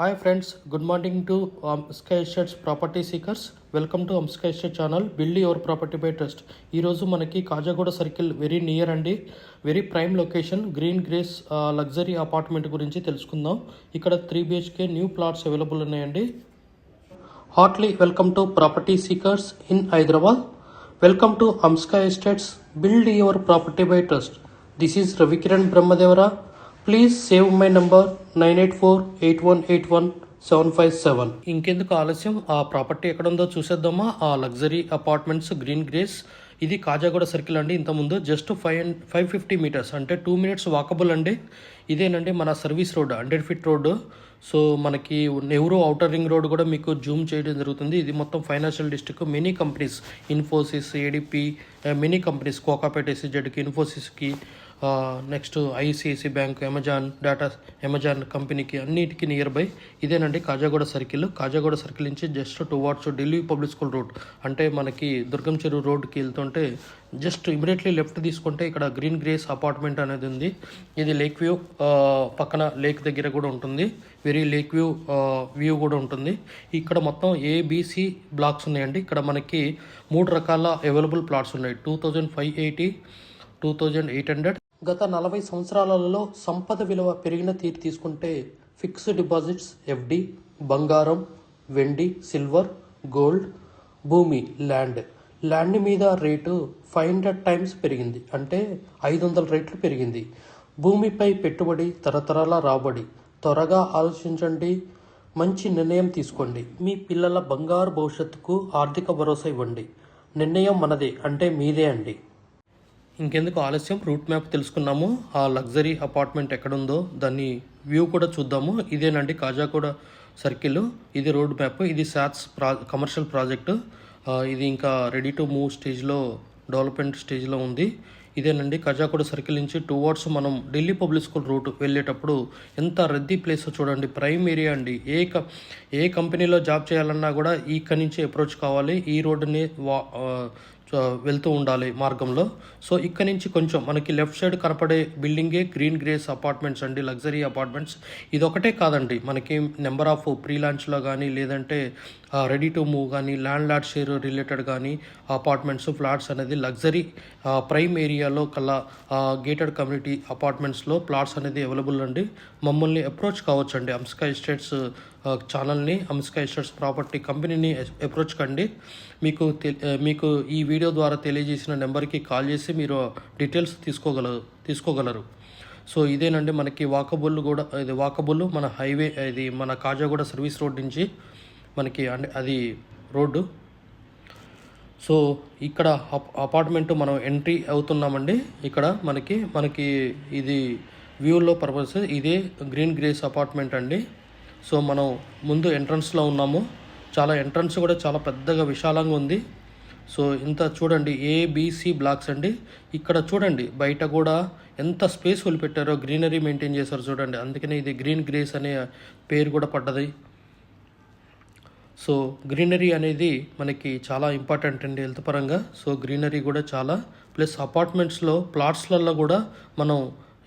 Hi friends, good morning to Sky Estates Property Seekers. Welcome to Sky Estate channel build your property by trust. ఈరోజు మనకి Kajaguda circle very near అండి, very prime location green grace luxury apartment గురించి తెలుసుకుందాం. ఇక్కడ 3 BHK new flats available ఉన్నాయండి. Heartly welcome to property seekers in Hyderabad. Welcome to Sky Estates build your property by trust. This is Ravikiran Brahmadevara. Please save my number 9848181757. ఇంకెందుకు ఆలస్యం, ఆ property ఎక్కడ ఉందో చూసేద్దామా. ఆ లగ్జరీ అపార్ట్మెంట్స్ గ్రీన్ గ్రేస్, ఇది కాజాగూడ సర్కిల్ అండి. ఇంతకుముందు జస్ట్ 550 మీటర్స్ అంటే 2 minutes వాకబుల్ అండి. ఇదేనండి మన service road, 100 feet road. So మనకి నెహ్రూ ఔటర్ రింగ్ రోడ్ కూడా మీకు జూమ్ చేయడం జరుగుతుంది. ఇది మొత్తం financial district, many companies, Infosys, ADP, many companies, Kokapet ఎస్జెడ్కి, ఇన్ఫోసిస్కి, నెక్స్ట్ ఐసిఐసి బ్యాంక్, అమెజాన్ కంపెనీకి అన్నిటికీ నియర్ బై ఇదేనండి కాజాగూడ సర్కిల్. కాజాగూడ సర్కిల్ నుంచి just 2 wards Delhi public school road, అంటే మనకి దుర్గం చెరువు రోడ్కి వెళ్తుంటే జస్ట్ ఇమీడియట్లీ లెఫ్ట్ తీసుకుంటే ఇక్కడ గ్రీన్ గ్రేస్ అపార్ట్మెంట్ అనేది ఉంది. ఇది లేక్ వ్యూ, పక్కన లేక్ దగ్గర కూడా ఉంటుంది, వెరీ లేక్ వ్యూ కూడా ఉంటుంది. ఇక్కడ మొత్తం ఏబిసి బ్లాక్స్ ఉన్నాయండి. ఇక్కడ మనకి 3 రకాల అవైలబుల్ ప్లాట్స్ ఉన్నాయి. 2580, 2800. గత 40 సంవత్సరాలలో సంపద విలువ పెరిగిన తీరు తీసుకుంటే ఫిక్స్డ్ డిపాజిట్స్, ఎఫ్డి, బంగారం, వెండి, సిల్వర్, గోల్డ్, భూమి, ల్యాండ్ మీద రేటు 500 times పెరిగింది, అంటే 500 రెట్లు పెరిగింది. భూమిపై పెట్టుబడి, తరతరాల రాబడి. త్వరగా ఆలోచించండి, మంచి నిర్ణయం తీసుకోండి. మీ పిల్లల బంగారు భవిష్యత్తుకు ఆర్థిక భరోసా ఇవ్వండి. నిర్ణయం మనదే, అంటే మీదే అండి. ఇంకెందుకు ఆలస్యం, రూట్ మ్యాప్ తెలుసుకున్నాము. ఆ లగ్జరీ అపార్ట్మెంట్ ఎక్కడుందో దాన్ని వ్యూ కూడా చూద్దాము. ఇదేనండి కాజాగూడ సర్కిల్, ఇది రోడ్ మ్యాప్. ఇది సాట్స్ కమర్షియల్ ప్రాజెక్టు. ఇది ఇంకా రెడీ టు మూవ్ స్టేజ్లో, డెవలప్మెంట్ స్టేజ్లో ఉంది. ఇదేనండి కాజాగూడ సర్కిల్ నుంచి 2 wards మనం ఢిల్లీ పబ్లిక్ స్కూల్ రూట్ వెళ్ళేటప్పుడు ఎంత రద్దీ ప్లేస్ చూడండి. ప్రైమ్ ఏరియా అండి. ఏ కంపెనీలో జాబ్ చేయాలన్నా కూడా ఇక్కడి నుంచి అప్రోచ్ కావాలి, ఈ రోడ్డుని వెళ్తూ ఉండాలి మార్గంలో. సో ఇక్కడ నుంచి కొంచెం మనకి లెఫ్ట్ సైడ్ కనపడే బిల్డింగే గ్రీన్ గ్రేస్ అపార్ట్మెంట్స్ అండి, లగ్జరీ అపార్ట్మెంట్స్. ఇదొకటే కాదండి, మనకి నెంబర్ ఆఫ్ ప్రీ లాంచ్లో కానీ, లేదంటే రెడీ టు మూవ్ కానీ, ల్యాండ్ లార్డ్ షేర్ రిలేటెడ్ కానీ అపార్ట్మెంట్స్, ఫ్లాట్స్ అనేది లగ్జరీ ప్రైమ్ ఏరియాలో కల్లా గేటెడ్ కమ్యూనిటీ అపార్ట్మెంట్స్లో ప్లాట్స్ అనేది అవైలబుల్ అండి. మమ్మల్ని అప్రోచ్ కావచ్చండి. Sky Estates ఛానల్ని, Sky Estates ప్రాపర్టీ కంపెనీని అప్రోచ్ కండి. మీకు ఈ వీడియో ద్వారా తెలియజేసిన నెంబర్కి కాల్ చేసి మీరు డీటెయిల్స్ తీసుకోగలరు. సో ఇదేనండి మనకి వాకబుల్ కూడా, ఇది వాకబుల్ మన హైవే, ఇది మన కాజాగూడ సర్వీస్ రోడ్ నుంచి మనకి అది రోడ్డు. సో ఇక్కడ అపార్ట్మెంట్ మనం ఎంట్రీ అవుతున్నామండి. ఇక్కడ మనకి ఇది వ్యూలో పర్పస్ ఇదే గ్రీన్ గ్రేస్ అపార్ట్మెంట్ అండి. సో మనం ముందు ఎంట్రన్స్లో ఉన్నాము. చాలా ఎంట్రన్స్ కూడా చాలా పెద్దగా విశాలంగా ఉంది. సో ఇంత చూడండి, ఏబిసి బ్లాక్స్ అండి. ఇక్కడ చూడండి బయట కూడా ఎంత స్పేస్ వదిలిపెట్టారో, గ్రీనరీ మెయింటైన్ చేశారు చూడండి. అందుకనే ఇది గ్రీన్ గ్రేస్ అనే పేరు కూడా పడ్డది. సో గ్రీనరీ అనేది మనకి చాలా ఇంపార్టెంట్ అండి హెల్త్ పరంగా. సో గ్రీనరీ కూడా చాలా, ప్లస్ అపార్ట్మెంట్స్లో ప్లాట్స్లలో కూడా మనం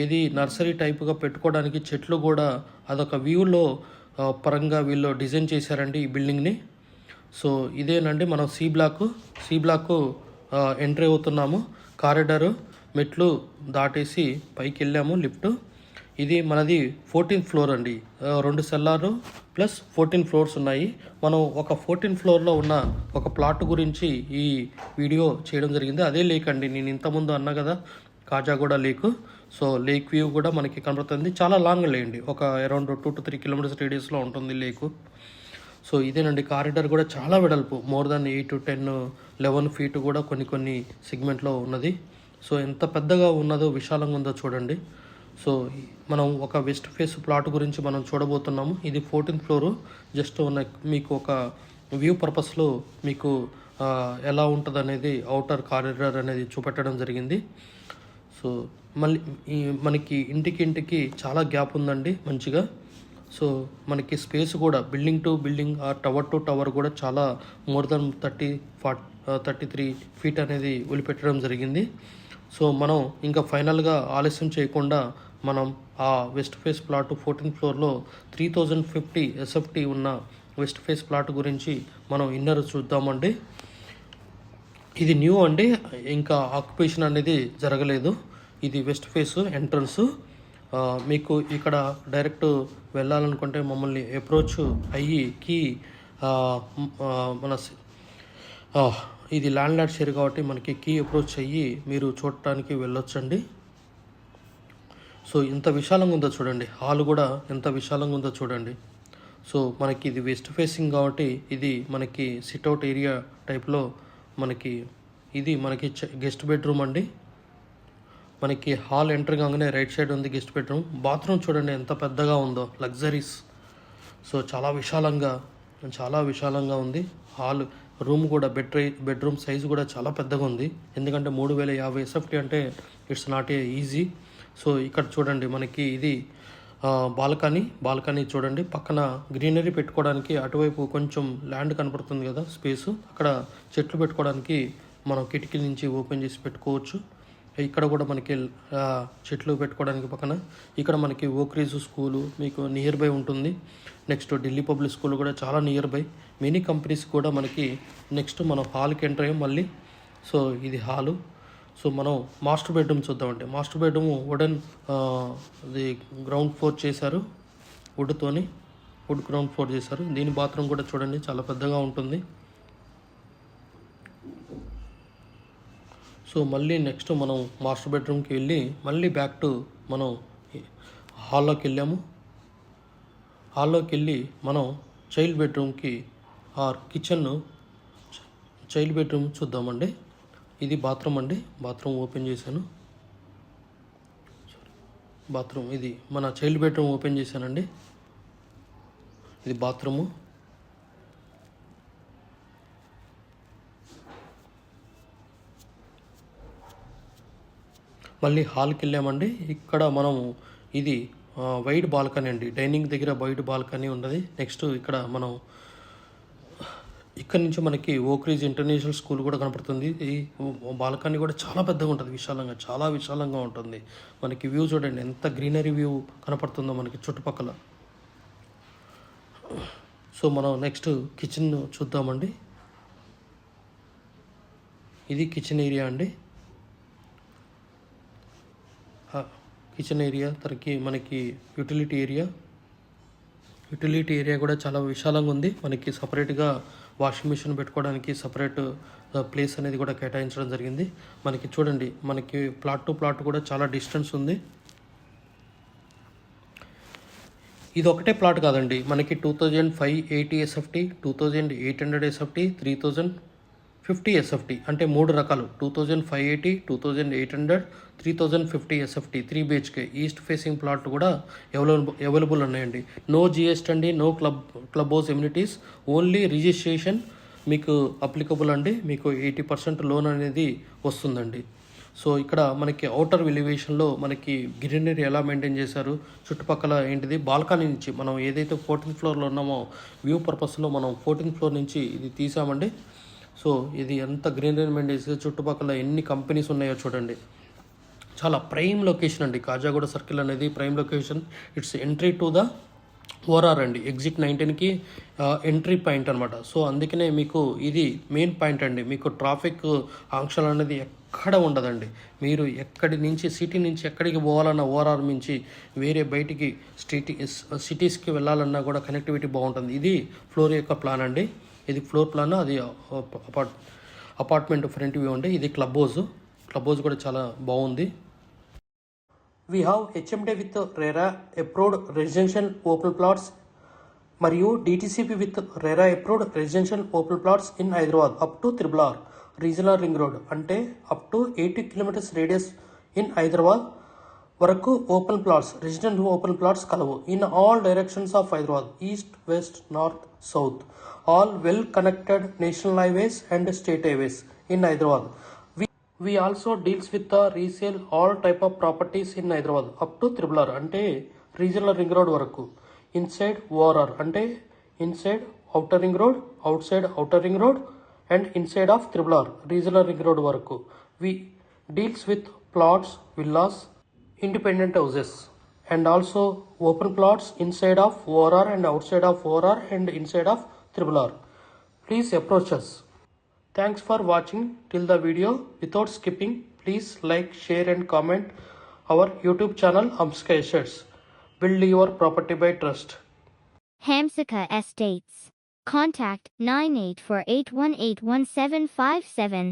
ఏది నర్సరీ టైప్గా పెట్టుకోవడానికి చెట్లు కూడా అదొక వ్యూలో పరంగా వీళ్ళు డిజైన్ చేశారండి ఈ బిల్డింగ్ని. సో ఇదేనండి మనం సి బ్లాక్ ఎంట్రీ అవుతున్నాము. కారిడారు మెట్లు దాటేసి పైకి వెళ్ళాము, లిఫ్ట్. ఇది మనది 14th floor అండి. 2 సెల్లారు ప్లస్ 14 floors ఉన్నాయి. మనం ఒక 14th floorలో ఉన్న ఒక ప్లాట్ గురించి ఈ వీడియో చేయడం జరిగింది. అదే లేక్ అండి, నేను ఇంతకుముందు అన్నా కదా Khajaguda lake. So lake view కూడా మనకి కనబడుతుంది. చాలా లాంగ్ లేండి, ఒక అరౌండ్ 2 to 3 kilometers రేడియస్లో ఉంటుంది లేకు. సో ఇదేనండి కారిడార్ కూడా చాలా వెడల్పు, మోర్ దాన్ 8 to 10, 11 feet కూడా కొన్ని సెగ్మెంట్లో ఉన్నది. సో ఎంత పెద్దగా ఉన్నదో, విశాలంగా ఉందో చూడండి. సో మనం ఒక వెస్ట్ ఫేస్ ప్లాట్ గురించి మనం చూడబోతున్నాము. ఇది 14th floor. జస్ట్ మీకు ఒక వ్యూ పర్పస్లో మీకు ఎలా ఉంటుంది అనేది, అవుటర్ కారిడార్ అనేది చూపెట్టడం జరిగింది. సో మనకి ఇంటికి చాలా గ్యాప్ ఉందండి మంచిగా. సో మనకి స్పేస్ కూడా building to building, tower to tower కూడా చాలా మోర్ దెన్ 33 feet అనేది వదిలిపెట్టడం జరిగింది. సో మనం ఇంకా ఫైనల్గా ఆలస్యం చేయకుండా మనం ఆ వెస్ట్ ఫేస్ ప్లాట్ 14th ఫ్లోర్లో 3050 ఎస్ఎఫ్టీ ఉన్న వెస్ట్ ఫేస్ ప్లాట్ గురించి మనం ఇన్నర్ చూద్దామండి. ఇది న్యూ అండి, ఇంకా ఆక్యుపేషన్ అనేది జరగలేదు. ఇది వెస్ట్ ఫేస్ ఎంట్రన్స్. మీకు ఇక్కడ డైరెక్ట్ వెళ్ళాలనుకుంటే మమ్మల్ని అప్రోచ్ అయ్యి మన ఇది ల్యాండ్ లార్డ్ షేర్ కాబట్టి మనకి అప్రోచ్ అయ్యి మీరు చూడటానికి వెళ్ళొచ్చండి. సో ఎంత విశాలంగా ఉందో చూడండి, హాల్ కూడా ఎంత విశాలంగా ఉందో చూడండి. సో మనకి ఇది వెస్ట్ ఫేసింగ్ కాబట్టి ఇది మనకి సిట్అవుట్ ఏరియా టైప్లో ఇది మనకి గెస్ట్ బెడ్రూమ్ అండి. మనకి హాల్ ఎంటర్ కాగానే రైట్ సైడ్ ఉంది గెస్ట్ బెడ్రూమ్. బాత్రూమ్ చూడండి ఎంత పెద్దగా ఉందో, లగ్జరీస్. సో చాలా విశాలంగా ఉంది హాల్. రూమ్ కూడా బెడ్రూమ్ సైజు కూడా చాలా పెద్దగా ఉంది, ఎందుకంటే 3050 ఎస్ఎఫ్టీ అంటే it's not a easy. So ఇక్కడ చూడండి మనకి ఇది బాల్కనీ చూడండి. పక్కన గ్రీనరీ పెట్టుకోవడానికి అటువైపు కొంచెం ల్యాండ్ కనపడుతుంది కదా, స్పేస్, అక్కడ చెట్లు పెట్టుకోవడానికి మనం కిటికీల నుంచి ఓపెన్ చేసి పెట్టుకోవచ్చు. ఇక్కడ కూడా మనకి చెట్లు పెట్టుకోవడానికి పక్కన ఇక్కడ మనకి ఓక్రీజ్ స్కూలు మీకు నియర్ బై ఉంటుంది. నెక్స్ట్ ఢిల్లీ పబ్లిక్ స్కూల్ కూడా చాలా నియర్ బై. మెనీ కంపెనీస్ కూడా మనకి నెక్స్ట్ మనం హాల్కి ఎంటర్ అయ్యాం మళ్ళీ. సో ఇది హాలు. సో మనం మాస్టర్ బెడ్రూమ్ చూద్దామంటే, మాస్టర్ బెడ్రూమ్ వుడెన్ ఇది గ్రౌండ్ ఫ్లోర్ చేశారు, వుడ్ గ్రౌండ్ ఫ్లోర్ చేశారు. దీని బాత్రూమ్ కూడా చూడండి చాలా పెద్దగా ఉంటుంది. సో మళ్ళీ నెక్స్ట్ మనం మాస్టర్ బెడ్రూమ్కి వెళ్ళి మళ్ళీ బ్యాక్ టు మనం హాల్లోకి వెళ్ళాము. హాల్లోకి వెళ్ళి మనం చైల్డ్ బెడ్రూమ్కి చైల్డ్ బెడ్రూమ్ చూద్దామండి. ఇది బాత్రూమ్ అండి, బాత్రూమ్ ఓపెన్ చేశాను. ఇది మన చైల్డ్ బెడ్రూమ్ ఓపెన్ చేశానండి. ఇది బాత్రూము. మళ్ళీ హాల్కి వెళ్ళామండి. ఇక్కడ మనము ఇది వైడ్ బాల్కనీ అండి, డైనింగ్ దగ్గర వైడ్ బాల్కనీ ఉన్నది. నెక్స్ట్ ఇక్కడ నుంచి మనకి ఓక్రీజ్ ఇంటర్నేషనల్ స్కూల్ కూడా కనపడుతుంది. ఈ బాల్కనీ కూడా చాలా పెద్దగా ఉంటుంది, చాలా విశాలంగా ఉంటుంది. మనకి వ్యూ చూడండి ఎంత గ్రీనరీ వ్యూ కనపడుతుందో మనకి చుట్టుపక్కల. సో మనం నెక్స్ట్ కిచెన్ చూద్దామండి. ఇది కిచెన్ ఏరియా అండి. కిచెన్ ఏరియా మనకి యూటిలిటీ ఏరియా కూడా చాలా విశాలంగా ఉంది. మనకి సపరేట్గా వాషింగ్ మిషన్ పెట్టుకోవడానికి సపరేట్ ప్లేస్ అనేది కూడా కేటాయించడం జరిగింది. మనకి చూడండి మనకి ప్లాట్ టు ప్లాట్ కూడా చాలా డిస్టెన్స్ ఉంది. ఇది ఒకటే ప్లాట్ కాదండి, మనకి 2580 ఎస్ఎఫ్టీ, 2800 ఎస్ఎఫ్టీ, 3050 ఎస్ఎఫ్టీ అంటే 3 రకాలు, 2580, 2800, 3050 SFT 3 BHK east facing plot కూడా అవైలబుల్ ఉన్నాయండి. నో జిఎస్టీ అండి, no club house amenities, only registration మీకు అప్లికబుల్ అండి. మీకు 80% లోన్ అనేది వస్తుందండి. సో ఇక్కడ మనకి అవుటర్ ఎలివేషన్లో మనకి గ్రీనరీ ఎలా మెయింటైన్ చేశారు, చుట్టుపక్కల ఏంటిది బాల్కనీ నుంచి మనం ఏదైతే 14th ఫ్లోర్లో ఉన్నామో వ్యూ పర్పస్లో మనం 14th ఫ్లోర్ నుంచి ఇది తీసామండి. సో ఇది ఎంత గ్రీనరీ మెయింటైన్ చేసి చుట్టుపక్కల ఎన్ని కంపెనీస్ ఉన్నాయో చూడండి. చాలా ప్రైమ్ లొకేషన్ అండి, కాజాగూడ సర్కిల్ అనేది prime location. It's entry to the ORR అండి, ఎగ్జిట్ 19కి ఎంట్రీ పాయింట్ అనమాట. సో అందుకనే మీకు ఇది మెయిన్ పాయింట్ అండి. మీకు ట్రాఫిక్ ఆంక్షలు అనేది ఎక్కడ ఉండదండి. మీరు సిటీ నుంచి ఎక్కడికి పోవాలన్నా ఓఆర్ఆర్ నుంచి వేరే బయటికి సిటీస్కి వెళ్ళాలన్నా కూడా కనెక్టివిటీ బాగుంటుంది. ఇది ఫ్లోర్ యొక్క ప్లాన్ అండి. ఇది ఫ్లోర్ ప్లాన్, అది అపార్ట్మెంట్ ఫ్రంట్ వ్యూ అండి. ఇది క్లబ్ హౌస్ కూడా చాలా బాగుంది. We have HMD with RERA approved residential open plots మరియు DTCP with RERA approved residential open plots in Hyderabad up to RRR regional ring road అంటే up to 80 kilometers radius in Hyderabad వరకు open plots, resident open plots కలవు. In all directions of Hyderabad, east, west, north, south, all well connected national highways and state highways in Hyderabad. We also deals with the resale all type of properties in Hyderabad up to RRR అంటే regional ring road వరకు. Inside ORR అంటే inside outer ring road, outside outer ring road and inside of RRR regional ring road వరకు. We deals with plots, villas independent houses and also open plots inside of ORR and outside of ORR and inside of triple R. Please approach us. Thanks for watching till the video. Without skipping, please like, share and comment our YouTube channel Hamsika Assets. Build your property by trust. Hamsika Estates. Contact 9848181757.